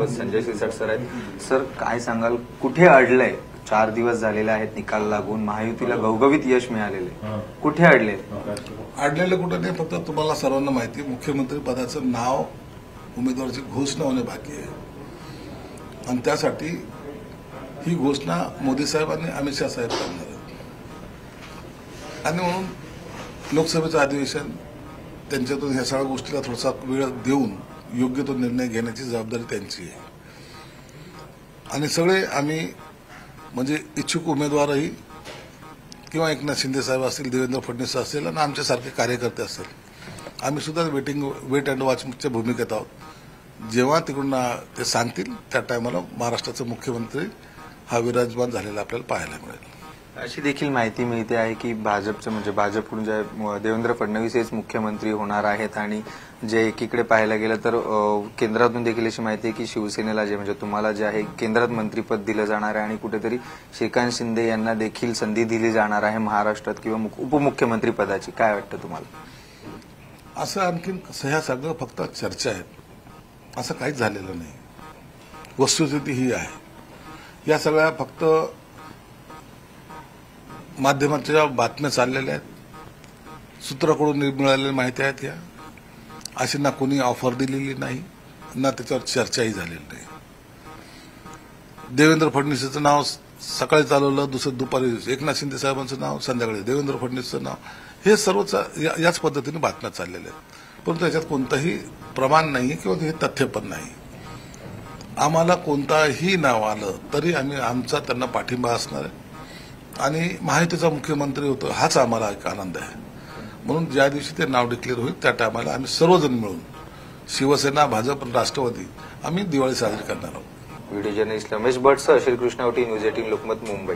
आपल्यासोबत संजय सिरसाट सर आहेत. सर, काय सांगाल, कुठे अडलंय? 4 दिवस झालेले आहेत निकाल लागून, महायुतीला घवघवीत यश मिळालेले, कुठे अडले? अडलेलं कुठं नाही, फक्त तुम्हाला सर्वांना माहिती, मुख्यमंत्री पदाचं नाव उमेदवाराची घोषणा होणे बाकी आहे आणि त्यासाठी ही घोषणा मोदी साहेब आणि अमित शाह साहेब करणार आहेत. आणि म्हणून लोकसभेचं अधिवेशन त्यांच्यातून ह्या सगळ्या गोष्टीला थोडासा वेळ देऊन योग्य तो निर्णय घेण्याची जबाबदारी त्यांची आहे. आणि सगळे आम्ही म्हणजे इच्छुक उमेदवारही किंवा एकनाथ शिंदे साहेब असतील, देवेंद्र फडणवीस असतील आणि आमच्यासारखे कार्यकर्ते असतील, आम्ही सुद्धा वेट अँड वॉचच्या भूमिकेत आहोत. जेव्हा तिकडून ते सांगतील त्या टायमाला महाराष्ट्राचा मुख्यमंत्री हा विराजमान झालेला आपल्याला पाहायला मिळेल. अशी देखील माहिती मिळते आहे की भाजपचं म्हणजे भाजपकडून जे देवेंद्र फडणवीस हेच मुख्यमंत्री होणार आहेत आणि जे एकीकडे पाहायला गेलं तर केंद्रातून देखील अशी माहिती आहे की शिवसेनेला जे म्हणजे तुम्हाला जे आहे केंद्रात मंत्रीपद दिलं जाणार आहे आणि कुठेतरी श्रीकांत शिंदे यांना देखील संधी दिली जाणार आहे महाराष्ट्रात किंवा उपमुख्यमंत्री पदाची. काय वाटतं तुम्हाला? असं आणखीन ह्या सगळं फक्त चर्चा आहेत, असं काहीच झालेलं नाही. वस्तुस्थिती ही आहे, या सगळ्या फक्त माध्यमाच्या बातम्या चाललेल्या आहेत, सूत्राकडून मिळालेल्या माहिती आहेत. या अशी ना कोणी ऑफर दिलेली नाही, ना त्याच्यावर चर्चाही झालेली नाही. देवेंद्र फडणवीसचं नाव सकाळी चालवलं, दुपारी एकनाथ शिंदे साहेबांचं नाव, संध्याकाळी देवेंद्र फडणवीसचं नाव, हे सर्वच याच पद्धतीने बातम्या चाललेल्या आहेत. परंतु याच्यात कोणतंही प्रमाण नाही किंवा हे तथ्य पण नाही. आम्हाला कोणताही नाव आलं तरी आम्ही आमचा त्यांना पाठिंबा असणार आहे आणि महायुतीचा मुख्यमंत्री होतो हाच आम्हाला एक आनंद आहे. म्हणून ज्या दिवशी ते नाव डिक्लेअर होईल त्या टायमाला आम्ही सर्वजण मिळून शिवसेना, भाजप, राष्ट्रवादी आम्ही दिवाळी साजरी करणार आहोत. व्हिडिओ जर्नलिस्ट रमेश भट सह श्रीकृष्णावटी, न्यूज 18 लोकमत, मुंबई.